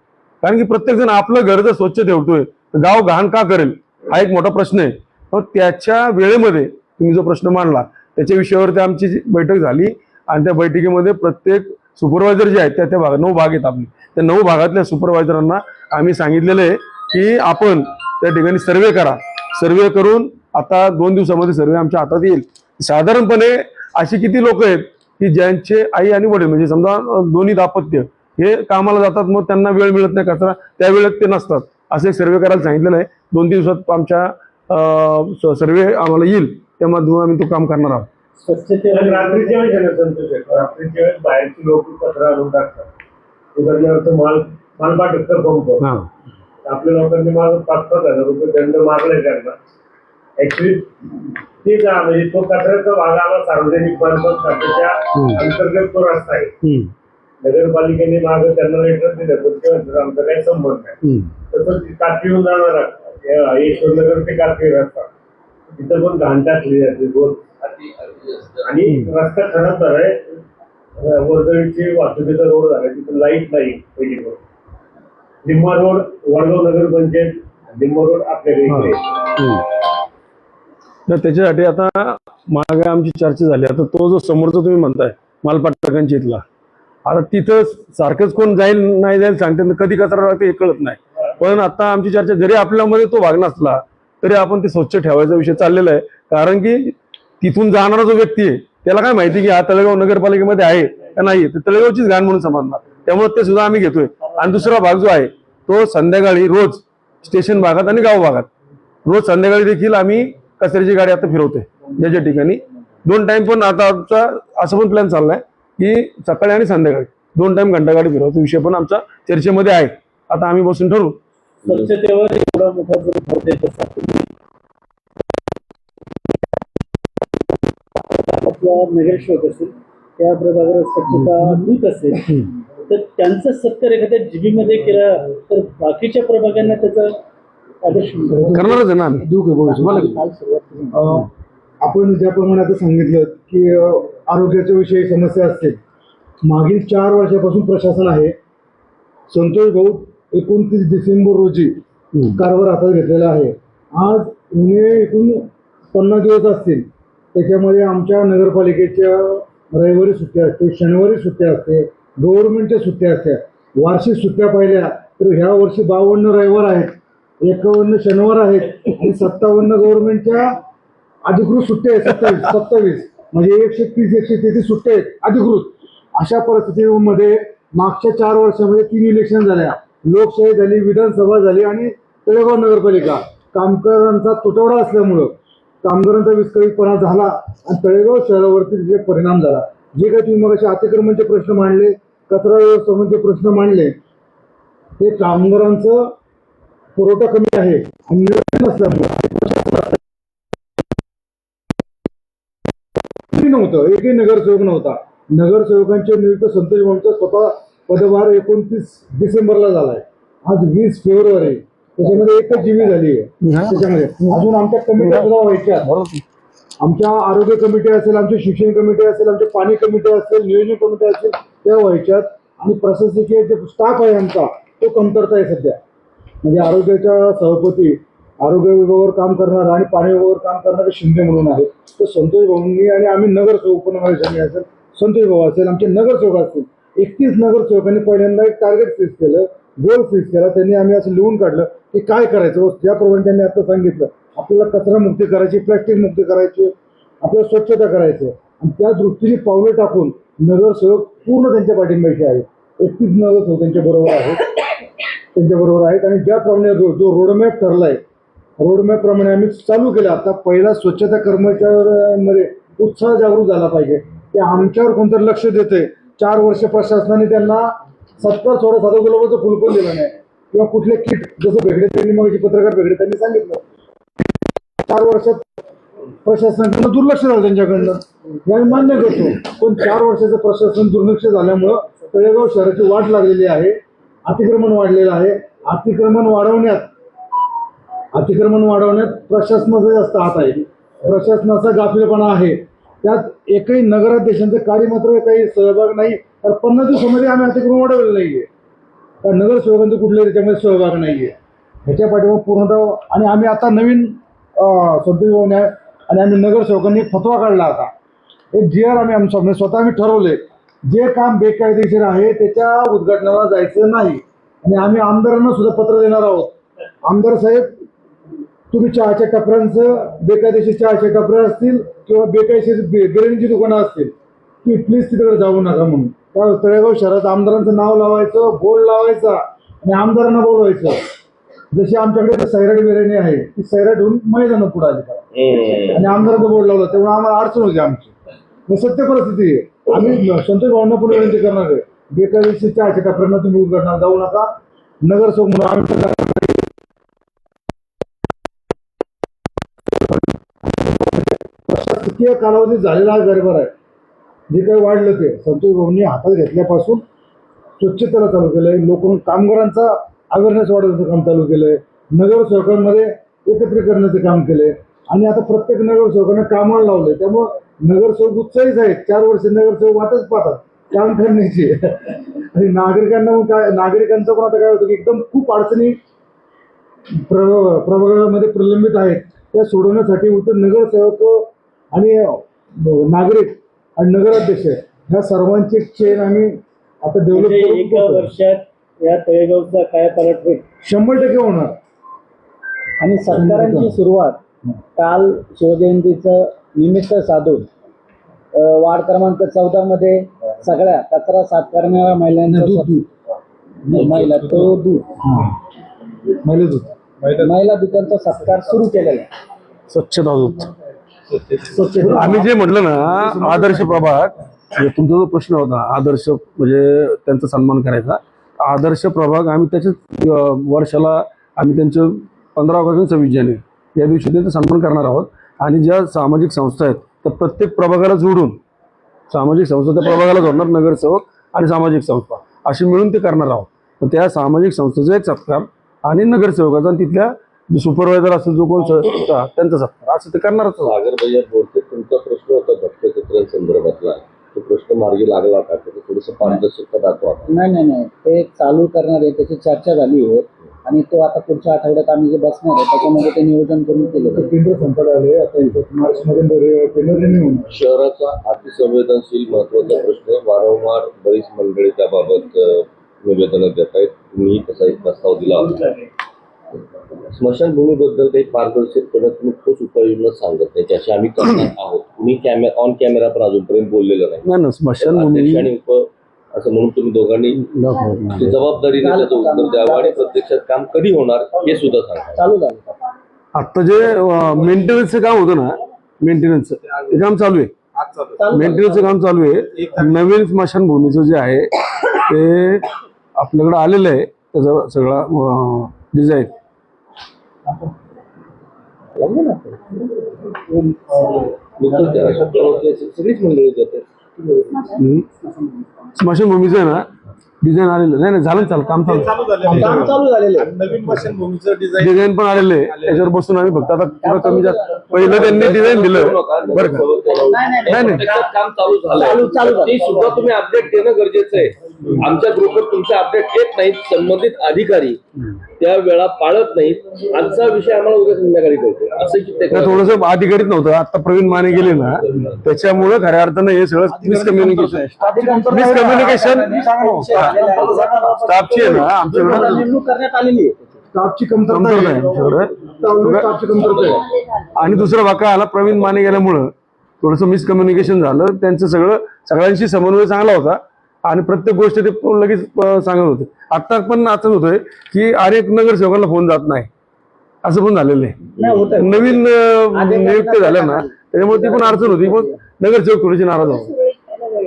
कारण की प्रत्येक जण आपलं घर जर स्वच्छ ठेवतोय तर गाव घाण का करेल हा एक मोठा प्रश्न आहे. मग त्याच्या वेळेमध्ये तुम्ही जो प्रश्न मांडला त्याच्या विषयावरती आमची बैठक झाली आणि त्या बैठकीमध्ये प्रत्येक सुपरवायझर जे आहेत त्या भाग 9 भाग आहेत आपले त्या 9 भागातल्या सुपरवायझरांना आम्ही सांगितलेलं आहे की आपण त्या ठिकाणी सर्वे करा. सर्वे करून आता 2 दिवसामध्ये सर्वे आमच्या हातात येईल. साधारणपणे अशी किती लोक आहेत की ज्यांचे आई आणि वडील म्हणजे समजा दोन्ही दाम्पत्य हे कामाला जातात मग त्यांना वेळ मिळत नाही कचरा त्या वेळेत ते नसतात असं एक सर्वे करायला सांगितलेलं आहे. 2 दिवसात आमच्या सर्वे आम्हाला येईल त्या माध्यमातून आम्ही तो काम करणार आहोत. रात्रीच्या वेळेस रात्रीच्या वेळेस बाहेरची लोक कचरा आणून टाकतात उदाहरणार्थ मालपाटकर पंप आपल्या लोकांनी माल 5,000 रुपये दंड मारलाय त्यांना ऍक्च्युली ठीक आहे म्हणजे तो कचऱ्याचा भाग आला सार्वजनिक बांधकाम खात्याच्या अंतर्गत तो रस्ता आहे. नगरपालिकेने माग त्यांना लेटर दिलं आमचा काही संबंध नाही. तसंच काठी येऊन जाणार यशवंतनगर ते काठी रस्ता तिथं पण घाण टाकली जाते रोज आणि रस्ता खराब आहे वर्दळीची वाहतुकीचा रोड झाला तिथे लाईट नाही पहिली गोष्ट. निम्मा रोड वडगाव नगर पंचायत, निम्मा रोड आपल्याकडे इकडे. तर त्याच्यासाठी आता मागे आमची चर्चा झाली. आता तो जो समोरचा तुम्ही म्हणताय मालपाटकांची इथला, आता तिथं सारखंच कोण जाईल नाही जाईल सांगते, कधी कचरा राहते हे कळत नाही. पण आता आमची चर्चा, जरी आपल्यामध्ये तो भाग नसला तरी आपण ते स्वच्छ ठेवायचा विषय चाललेला आहे. कारण की तिथून जाणारा जो व्यक्ती आहे त्याला काय माहिती की हा तळेगाव नगरपालिकेमध्ये आहे का नाही, तर तळेगावचीच घाण म्हणून समजणार. त्यामुळे ते सुद्धा आम्ही घेतोय. आणि दुसरा भाग जो आहे तो संध्याकाळी रोज स्टेशन भागात आणि गाव भागात रोज संध्याकाळी देखील आम्ही कचऱ्याची गाडी आता फिरवतोय ज्या ठिकाणी 2 टाइम. पण आता आमचा असं पण प्लॅन चाललाय की सकाळी आणि संध्याकाळी 2 टाइम घंटा गाडी फिरवायचा विषय पण आमचा चर्चेमध्ये आहे. आता आम्ही बसून ठरवू. स्वच्छतेवर एवढा मोठा जर भर देत असाल, आपला नगरसेवक असेल त्या प्रभागात स्वच्छता दूत असेल तर त्यांचा सत्कार एखाद्या जीबीमध्ये केला तर बाकीच्या प्रभागांना त्याचा आदर्श करणारच आहे ना आम्ही. आपण ज्याप्रमाणे आता सांगितलं की आरोग्याच्या विषयी समस्या असतील, मागील 4 वर्षापासून प्रशासन आहे. संतोष भाऊ 29 डिसेंबर रोजी कारभार हातात घेतलेला आहे. आज एकूण 50 दिवस असतील. त्याच्यामध्ये आमच्या नगरपालिकेच्या रविवारी सुट्ट्या असते, शनिवारी सुट्ट्या असते, गव्हर्नमेंटच्या सुट्ट्या असत्या. वार्षिक सुट्ट्या पाहिल्या तर ह्या वर्षी 52 रविवार आहेत, 51 शनिवार आहेत आणि 57 गव्हर्नमेंटच्या अधिकृत सुट्ट्या आहेत. 27 म्हणजे 130-133 सुट्ट्या आहेत अधिकृत. अशा परिस्थितीमध्ये मागच्या 4 वर्षामध्ये 3 इलेक्शन झाल्या, लोकशाही झाली, विधानसभा झाली आणि तळेगाव नगरपालिका. कामगारांचा तुटवडा असल्यामुळं कामगारांचा विस्कळीतपणा झाला आणि तळेगाव शहरावरती त्याचे परिणाम झाला. जे काही तुम्ही मग अतिक्रमणचे प्रश्न मांडले, कचरा व्यवस्थापनाचे प्रश्न मांडले, ते कामगारांचं पुरवठा कमी आहे आणि नियोजन नव्हतं. एकही नगरसेवक नव्हता. नगरसेवकांचे नियुक्त संतोष भाऊंचा स्वतः पदभार 29 डिसेंबरला झालाय. आज 20 फेब्रुवारी. त्याच्यामध्ये एकच जीवी झाली आहे. त्याच्यामध्ये अजून आमच्या कमिट्या सुद्धा व्हायच्या. आमच्या आरोग्य कमिटी असेल, आमची शिक्षण कमिटी असेल, आमच्या पाणी कमिटी असेल, नियोजन कमिटी असेल, त्या व्हायच्यात. आणि प्रशासकीय जे स्टाफ आहे आमचा तो कमतरता आहे सध्या. म्हणजे आरोग्याच्या सभापती, आरोग्य विभागावर काम करणारा आणि पाणी विभागावर काम करणारे शिंदे म्हणून आहे. तो संतोष भाऊंनी आणि आम्ही नगरसेवक, उपनगराध्यक्ष असेल, संतोष भाऊ असेल, आमचे नगरसेवक असतील, 31 नगरसेवकांनी पहिल्यांदा एक टार्गेट फिक्स केलं, गोल फिक्स केला. त्यांनी आम्ही असं लिहून काढलं की काय करायचं. ज्याप्रमाणे त्यांनी आता सांगितलं आपल्याला कचरा मुक्ती करायची, प्लॅस्टिक मुक्ती करायची, आपल्याला स्वच्छता करायचं आणि त्या दृष्टीने पावलं टाकून नगरसेवक पूर्ण त्यांच्या पाठिंब्याशी आहेत. 31 नगरसेवक त्यांच्याबरोबर आहेत आणि ज्याप्रमाणे जो रोडमॅप ठरलाय, रोडमॅप प्रमाणे आम्ही चालू केलं. आता पहिला स्वच्छता कर्मचाऱ्यांमध्ये उत्साह जागृत झाला पाहिजे की आमच्यावर कोणतरी लक्ष देतंय. 4 वर्ष प्रशासनाने त्यांना सत्कार सोडा साधं गुलाबाचं फुल पण दिलं नाही किंवा कुठले किट जसं भेगडे त्यांनी मग पत्रकार भेगडे त्यांनी सांगितलं 4 वर्षात प्रशासनाकडनं दुर्लक्ष झालं त्यांच्याकडनं. हे आम्ही मान्य करतो. पण 4 वर्षाचं प्रशासन दुर्लक्ष झाल्यामुळं तळेगाव शहराची वाट लागलेली आहे. अतिक्रमण वाढलेलं आहे. अतिक्रमण वाढवण्यात प्रशासनाचा जास्त हात आहे. प्रशासनाचा गाफीलपणा आहे. त्यात एकही नगराध्यक्षांचं कार्य मात्र काही सहभाग नाही. तर 50 दिवसामध्ये आम्ही अतिक्रमण वाढवलेलं नाहीये. तर नगरसेवकांचं कुठल्याही त्याच्यामध्ये सहभाग नाहीये. ह्याच्या पाठीमागे पूर्णतः आणि आम्ही आता नवीन संतोष भाऊने आणि आम्ही नगरसेवकांनी एक फतवा काढला. आता एक GR आम्ही स्वतः आम्ही ठरवले, जे काम बेकायदेशीर आहे त्याच्या उद्घाटनाला जायचं नाही. आणि आम्ही आमदारांना सुद्धा पत्र देणार आहोत. आमदार साहेब, तुम्ही चहाच्या टपऱ्यांचं, बेकायदेशीर चहाच्या टपऱ्या असतील किंवा बेकायदेशीर बिर्याणीची दुकानं असतील, तुम्ही प्लीज तिकडे जाऊ नका म्हणून. त्या तळेगाव शहरात आमदारांचं नाव लावायचं, बोर्ड लावायचा आणि आमदारांना बोलवायचं. जशी आमच्याकडे सैराट बिर्याणी आहे, ती सैराट होऊन मैदानात पुढे आली आणि आमदारांचा बोर्ड लावला. त्यामुळे आम्हाला अडचण होती आमची. सत्य परिस्थिती आहे. आम्ही संतोष भाऊंना पुढे विनंती करणार आहे, बेकायदेशीर चहाच्या टपऱ्यांना तुम्ही उद्घाटनाला जाऊ नका. नगरसेवक म्हणून आम्ही प्रशासकीय कालावधी झालेला गडबड आहे. जे काही वाढलं ते संतोष भाऊंनी हातात घेतल्यापासून स्वच्छतेला चालू केलंय. कामगारांचा अवेअरनेस वाढवण्याचं काम चालू केलंय. नगरसेवकांमध्ये एकत्रित करण्याचं काम केलंय आणि आता प्रत्येक नगरसेवकांना कामाला लावलंय. त्यामुळं नगरसेवक उत्साहीच आहेत. 4 वर्ष नगरसेवक वाटच पाहतात काम करण्याची आणि नागरिकांना मग काय, नागरिकांचं पण आता काय होतं की एकदम खूप अडचणी प्रभागामध्ये प्रलंबित आहेत, त्या सोडवण्यासाठी उत्तर नगरसेवक आणि नागरिक आणि नगराध्यक्ष ह्या सर्वांची चेन आम्ही आता डेव्हलप म्हणजे एका वर्षात या तळेगावचा काय पालट होईल 100% होणार. आणि सत्कारांची सुरुवात काल शिवजयंतीचं निमित्त साधून वार्ड क्रमांक 14 मध्ये सगळ्या कचरा साफ करणाऱ्या महिला तो दूध महिला दूतांचा सत्कार सुरू केलेला आहे. स्वच्छता दूत आम्ही जे म्हटलं ना आदर्श प्रभाग, म्हणजे तुमचा जो प्रश्न होता आदर्श म्हणजे त्यांचा सन्मान करायचा, आदर्श प्रभाग आम्ही त्याच्याच वर्षाला आम्ही त्यांचं 15 ऑगस्ट 26 जानेवारी या दिवशी त्यांचा सन्मान करणार आहोत. आणि ज्या सामाजिक संस्था आहेत तर प्रत्येक प्रभागाला जोडून सामाजिक संस्था त्या प्रभागाला जोडणार, नगरसेवक आणि सामाजिक संस्था अशी मिळून ते करणार आहोत. तर त्या सामाजिक संस्थेचा एक सत्कार आणि नगरसेवकाचा आणि तिथल्या जो सुपरवायझर असेल जो कोण त्यांचा सत्कार असं ते करणारच आहोत. सागर भैया बोलते तुमचा प्रश्न होता भ्रष्टाचारासंदर्भातला, तो प्रश्न मार्गी लागला का? त्याचं थोडंसं पारदर्शकता दाखवा. नाही ते चालू करणार आहे, त्याची चर्चा झाली आहे आणि तो आता पुढच्या आठवड्यात आम्ही जे बसणार आहे त्याच्यामध्ये ते नियोजन करून केलं. केंद्र संपत आले आता मार्चमध्ये केंद्र रिन्यू होणार. शहराचा अतिसंवेदनशील महत्वाचा प्रश्न, वारंवार बरीच मंडळी त्याबाबत निवेदनं देत आहेत. तुम्ही तसा एक प्रस्ताव दिला होता. स्मशानभूमीबद्दल काही पारदर्शकपणे तुम्ही ठोस उपाययोजना सांगत नाही, त्याची आम्ही करणार आहोत. तुम्ही ऑन कॅमेरा पण अजूनपर्यंत बोललेलं नाही. स्मशानभूमी अध्यक्ष आणि असं म्हणून तुम्ही दोघांनी जबाबदारीने त्याचं उत्तर द्यावं आणि प्रत्यक्षात काम कधी होणार हे सुद्धा सांगा. चालू झालं. आता जे मेंटेनन्सचं काम होतं ना, मेंटेनन्सचं ते काम चालू आहे. मेंटेनन्सचं काम चालू आहे. नवीन स्मशानभूमीचं जे आहे ते आपल्याकडे आलेलं आहे, त्याचा सगळा डिझाईन. सगळीच मंडळी देतात. स्मशानभूमीचं आहे ना डिझाईन आलेलं नाही झालं, चालू काम चालू काम चालू झालेलं आहे. नवीन स्मशानभूमीचं डिझाईन डिझाईन पण आलेलं आहे. त्याच्यावर बसून आम्ही फक्त आता थोडं कमी जास्त पहिलं त्यांनी डिझाईन दिलं बरं का. नाही काम चालू झालं ते सुद्धा तुम्ही अपडेट देणं गरजेचं आहे. आमच्या ग्रुपवर तुमचे अपडेट येत नाहीत, संबंधित अधिकारी त्या वेळा पाळत नाहीत. आजचा विषय आम्हाला उद्या संध्याकाळी कळतो असं की थोडंस अधिकारीत नव्हतं. आता प्रवीण माने गेले ना त्याच्यामुळे खऱ्या अर्थानं हे सगळं मिसकम्युनिकेशन स्टाफची आहे ना आमच्याकडे नेमणूक करण्यात आलेली आहे. स्टाफची कमतरता आहे स्टाफची कमतरता आहे. आणि दुसरा भाग काय आला, प्रवीण माने गेल्यामुळं थोडंसं मिसकम्युनिकेशन झालं. त्यांचं सगळ्यांशी समन्वय चांगला होता आणि प्रत्येक गोष्ट ते लगेच सांगत होते. आता पण असंच होतंय की अनेक नगरसेवकांना फोन जात नाही, असं पण झालेलं आहे. नवीन नियुक्ती झाल्या ना त्याच्यामुळे ती पण अडचण होती. पण नगरसेवक थोडीशी नाराज होतो.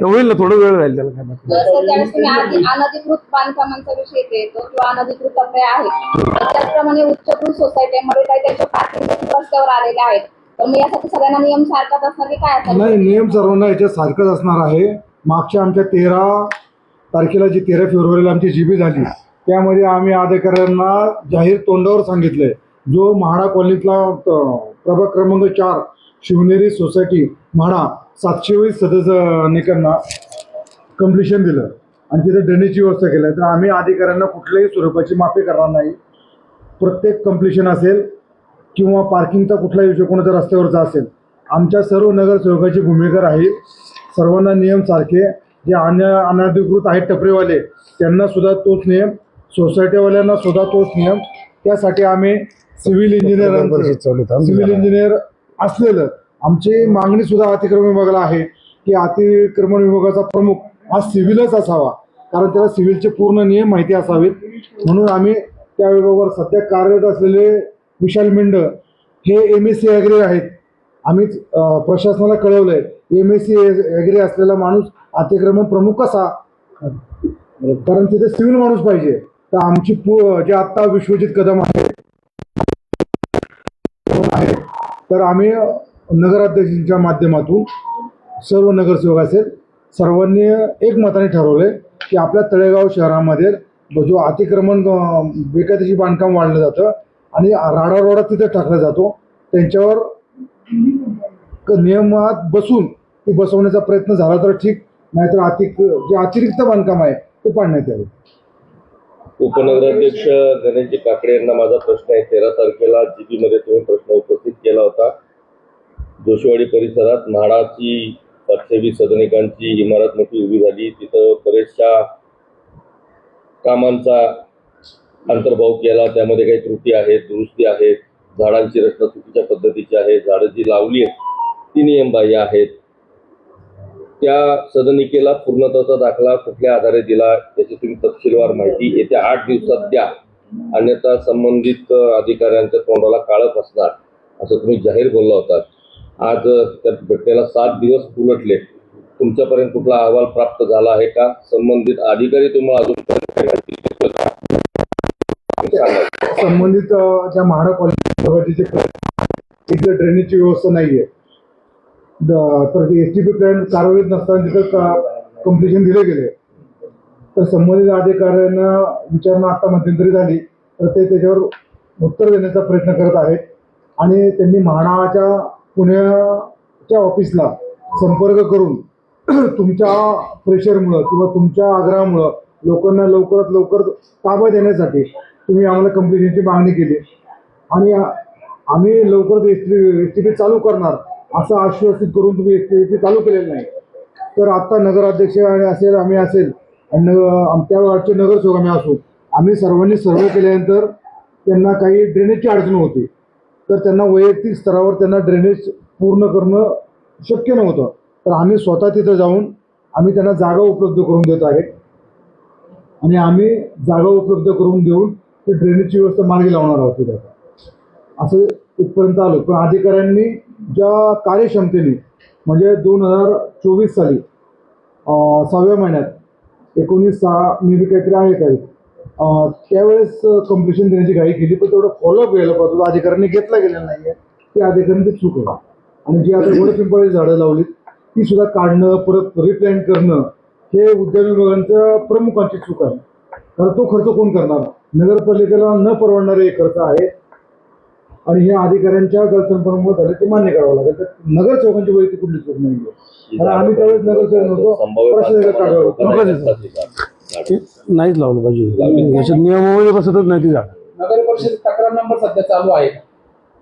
होईल ना, थोडं वेळ जाईल त्याला. काय सर त्यावेळेस तुम्ही अनधिकृत बांधकामांचा विषय येतो किंवा अनधिकृत कपडे आहेत, त्याचप्रमाणे उच्चभ्रू सोसायटीमध्ये काही त्यांच्या पार्किंग रस्त्यावर आलेले आहेत. तर मग यासाठी सगळ्यांना नियम सारखाच असणार की काय असणार? नाही, नियम सर्वांना याच्यात सारखंच असणार आहे. मागच्या आमच्या 13 तारखेला जी 13 फेब्रुवारीला आमची जीबी झाली त्यामध्ये आम्ही अधिकाऱ्यांना जाहीर तोंडावर सांगितलंय, जो म्हाडा कॉलनीतला प्रभाग क्रमांक 4 शिवनेरी सोसायटी म्हाडा 720 सदस्यांना कम्प्लिशन दिलं आणि तिथे ड्रेनेजची व्यवस्था केली, तर आम्ही अधिकाऱ्यांना कुठल्याही स्वरूपाची माफी करणार नाही. प्रत्येक कम्प्लिशन असेल किंवा पार्किंगचा कुठलाही विषय कोणाच्या रस्त्यावरचा असेल, आमच्या सर्व नगरसेवकाची भूमिका राहील. सर्वांना नियम सारखे, जे अनधिकृत आहेत टपरीवाले त्यांना सुद्धा तोच नियम, सोसायटीवाल्यांना सुद्धा तोच नियम. त्यासाठी आम्ही सिव्हिल इंजिनियर असलेलं आमची मागणी सुद्धा अतिक्रमण विभागाला आहे की अतिक्रमण विभागाचा प्रमुख हा सिव्हिलच असावा, कारण त्याला सिव्हिलचे पूर्ण नियम माहिती असावेत. म्हणून आम्ही त्या विभागावर सध्या कार्यरत असलेले विशाल मिंड हे MSc ॲग्री आहेत. आम्ही प्रशासनाला कळवलंय MSc ॲग्री असलेला माणूस अतिक्रमण प्रमुख कसा, कारण तिथे सिव्हिल माणूस पाहिजे. तर आमची जे आत्ता विश्वजित कदम आहे तर आम्ही नगराध्यक्षांच्या माध्यमातून सर्व नगरसेवक असेल सर्वांनी एकमताने ठरवलंय की आपल्या तळेगाव शहरामध्ये जो अतिक्रमण बेकायदेशीर बांधकाम वाढलं जातं आणि राडारोडा तिथे टाकला जातो, त्यांच्यावर नियमात बसून ती बसवण्याचा प्रयत्न झाला तर ठीक, नाहीतर जे अतिरिक्त बांधकाम आहे ते पाडण्यात यावे. उपनगराध्यक्ष गणेशजी काकडे यांना माझा प्रश्न आहे. 13 तारखेला जीबी मध्ये तुम्ही प्रश्न उपस्थित केला होता. जोशीवाडी परिसरात म्हाडाची 720 सदनिकांची इमारत मोठी उभी झाली. तिथं बरेचशा कामांचा अंतर्भाव केला. त्यामध्ये काही त्रुटी आहेत, दुरुस्ती आहेत, झाडांची रचना चुकीच्या पद्धतीची आहे, झाडं जी लावली आहेत ती नियमबाह्य आहेत. त्या सदनिकेला पूर्णत्वाचा दाखला कुठल्या आधारे दिला याची तुम्ही तपशीलवार माहिती येत्या 8 दिवसात द्या, अन्यथा संबंधित अधिकाऱ्यांच्या तोंडाला काळं फसणार असं तुम्ही जाहीर बोलला होता. आज त्या घटनेला 7 दिवस उलटले. तुमच्यापर्यंत कुठला अहवाल प्राप्त झाला आहे का? संबंधित अधिकारी तुम्हाला अजून संबंधित ज्या म्हाडा कॉलेजचे तिथे ड्रेनेजची व्यवस्था नाहीये, तर एसटीपी प्लॅन कार्यरत नसताना तिथं कंप्लिशन दिले गेले. तर संबंधित अधिकाऱ्यांना विचारणा आता मध्यंतरी झाली, तर ते त्याच्यावर उत्तर देण्याचा प्रयत्न करत आहेत. आणि त्यांनी म्हाडाच्या पुण्याच्या ऑफिसला संपर्क करून तुमच्या प्रेशरमुळं किंवा तुमच्या आग्रहामुळं लोकांना लवकरात लवकर ताबा देण्यासाठी तुम्ही आम्हाला कंप्लिशनची मागणी केली आणि आम्ही लवकरच एसटीपी चालू करणार असं आश्वासित करून तुम्ही एसटीपी चालू केलेलं नाही. तर आता नगराध्यक्ष आणि असेल, आम्ही असेल आणि आमच्या वार्डचे नगरसेवक आम्ही असू, आम्ही सर्वांनी सर्वे केल्यानंतर त्यांना काही ड्रेनेजची अडचण होती, तर त्यांना वैयक्तिक स्तरावर त्यांना ड्रेनेज पूर्ण करणं शक्य नव्हतं. तर आम्ही स्वतः तिथं जाऊन आम्ही त्यांना जागा उपलब्ध करून देत आहे आणि आम्ही जागा उपलब्ध करून देऊन ती ड्रेनेजची व्यवस्था मार्गी लावणार आहोत तिथं. असं इथपर्यंत आलो. पण अधिकाऱ्यांनी ज्या कार्यक्षमतेने म्हणजे 2024 साली 6व्या महिन्यात 19/6 मे बी काहीतरी आहे काही त्यावेळेस कंप्लिशन देण्याची घाई केली, पण तेवढं फॉलोअप घ्यायला पाहिजे अधिकाऱ्यांनी घेतला गेलेला नाही आहे. ती अधिकाऱ्यांची चूक आहे. आणि जी आता गोडपिंपळाची झाडं लावलीत ती सुद्धा काढणं परत रिप्लांट करणं हे उद्यान विभागांच्या प्रमुखांची चूक आहे. कारण तो खर्च कोण करणार? नगरपालिकेला न परवडणारे हे खर्च आहे आणि हे अधिकाऱ्यांच्या गैरसमजामुळे झाले ते मान्य करावं लागेल. तर नगरसेवकांची वैयक्तिक कुठली चूक नाही आहे. कारण आम्ही त्यावेळेस नगरसेवक नव्हतो, नाहीच लावलं पाहिजे. याच्यात नियमामध्ये बसतच नाही ती झाड. नगर परिषद तक्रार नंबर सध्या चालू आहे का?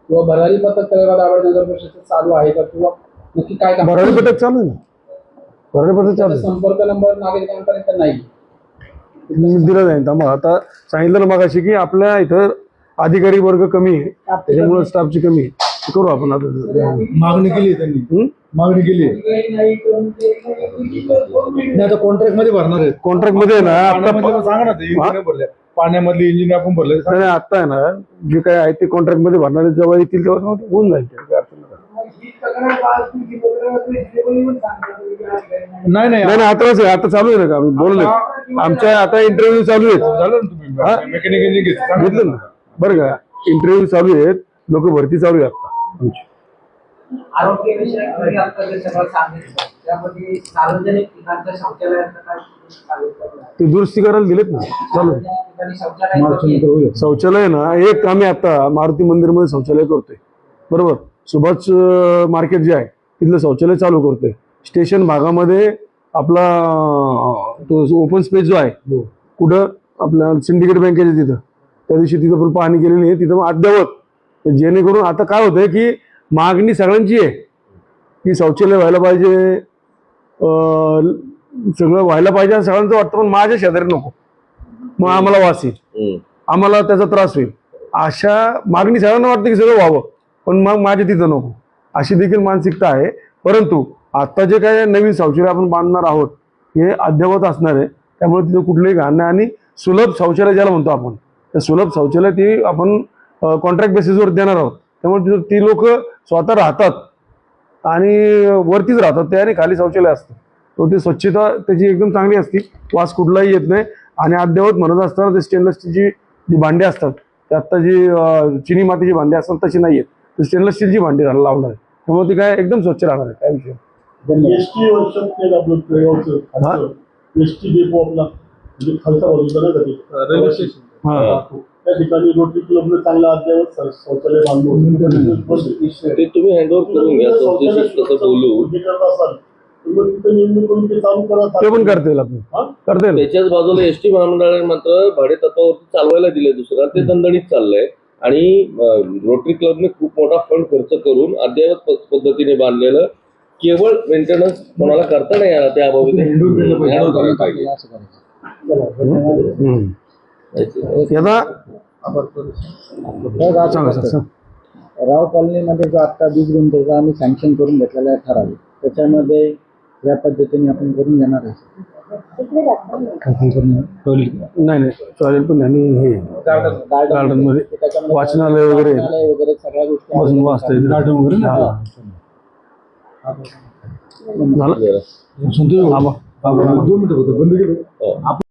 किंवा भरारी पथक तळेगाव नगर परिषद चालू आहे का? किंवा नक्की काय काम? भरारी पथक चालू आहे ना, भरारी पथक चालू आहे. संपर्क नंबर नागरिकांपर्यंत नाही दिलं जाईल. मग आता सांगितलं ना मगाशी की आपल्या इथं अधिकारी वर्ग कमी आहे, त्याच्यामुळे स्टाफची कमी आहे. करू आपण आता मागणी केली आहे त्यांनी, मागणी केली आहे. आता कॉन्ट्रॅक्ट मध्ये भरणार आहेत. कॉन्ट्रॅक्ट मध्ये ना आता सांगा ना, ते इंजिनियर भरले, पाण्यामधली इंजिनियर आपण भरले. नाही, आता आहे ना जे काय आहे ते कॉन्ट्रॅक्ट मध्ये भरणार आहेत. जेव्हा येतील तेव्हा होऊन जाईल. नाही नाही नाही, आता चालू आहे ना का? आम्ही बोललोय आमच्या आता इंटरव्ह्यू चालू आहेत. झालं ना तुम्ही मेकॅनिकल घेतलं ना बरं का? इंटरव्ह्यू चालू आहेत, लोक भरती चालू आहे आता आमची. आरोग्यविषयक सगळं सांगितलं, त्यामध्ये सार्वजनिक ठिकाणच्या शौचालयाचं काय ते दुरुस्ती करायला दिलेत ना, चालू शौचालय ना. एक आम्ही आता मारुती मंदिरमध्ये शौचालय करतोय, बरोबर. सुभाष मार्केट जे आहे तिथलं शौचालय चालू करतोय. स्टेशन भागामध्ये आपला तो ओपन स्पेस जो आहे कुठं आपल्या सिंडिकेट बँकेच्या तिथं, त्या दिवशी तिथं पण पाहणी केलेली आहे. तिथं अद्यावत जेणेकरून आता काय होतंय की मागणी सगळ्यांची आहे की शौचालय व्हायला पाहिजे, सगळं व्हायला पाहिजे आणि सगळ्यांचं वाटतं, पण माझ्या शेजारी नको, मग आम्हाला वास येईल, आम्हाला त्याचा त्रास होईल. अशा मागणी सगळ्यांना वाटतं की सगळं व्हावं, पण मग माझ्या तिथं नको, अशी देखील मानसिकता आहे. परंतु आता जे काय नवीन शौचालय आपण बांधणार आहोत हे अद्यावत असणार आहे. त्यामुळे तिथं कुठलंही घाण नाही आणि सुलभ शौचालय ज्याला म्हणतो आपण, त्या सुलभ शौचालय ती आपण कॉन्ट्रॅक्ट बेसिसवर देणार आहोत. त्यामुळे ती लोक स्वतः राहतात आणि वरतीच राहतात ते, आणि खाली शौचालय असतं. तो ती स्वच्छता त्याची एकदम चांगली असते, वास कुठलाही येत नाही. आणि अद्यावत म्हणत असताना ते स्टेनलेस स्टीलची जी भांडी असतात ते आत्ता जी चिनी मातीची भांडी असतात तशी नाही आहेत, तर स्टेनलेस स्टीलची भांडी लावणार आहे. त्यामुळे ती काय एकदम स्वच्छ राहणार आहे. काय विषय एसटी वर्षात केलं आपलं प्रयोगाचं एसटी डेपो आपला म्हणजे खालचा बाजूला रेल्वे स्टेशन त्या ठिकाणी रोटरी क्लबने चांगला अद्यावत शौचालय बांधून ते तुम्ही हँडओव्हर करून घ्या. तसं बोलू मग तिथं नेमणूक करून ते चालू करा. ते पण करतील आपण हा? करतील. त्याच्याच बाजूला एसटी महामंडळाने मात्र भाडे तत्वावरती चालवायला दिले दुसरा ते दणदणीत चाललंय आणि रोटरी क्लबने खूप मोठा फंड खर्च करून अद्ययावत पद्धतीने बांधलेलं केवळ मेंटेनन्स कोणाला करता नाही आला त्या अभावी ते handle करायला पाहिजे. असं करायचं. हम्म. याचा सांगा सर. राव कॉलनीमध्ये जो आता 20 गुंठेचा आम्ही सँक्शन करून घेतलेला आहे ठराव, त्याच्यामध्ये या पद्धतीने आपण करून घेणार आहे. तिकडे जातो नाही नाही चालेल पण आणि हे गार्डन मध्ये त्याच्यामध्ये वाचनालय वगैरे आहे. वाचनालय वगैरे सगळ्या गोष्टी बसून वाचता येईल. गार्डन वगैरे ना. झालं. संतोष भाऊ, 2 मिनिटं होतं बंद केलं.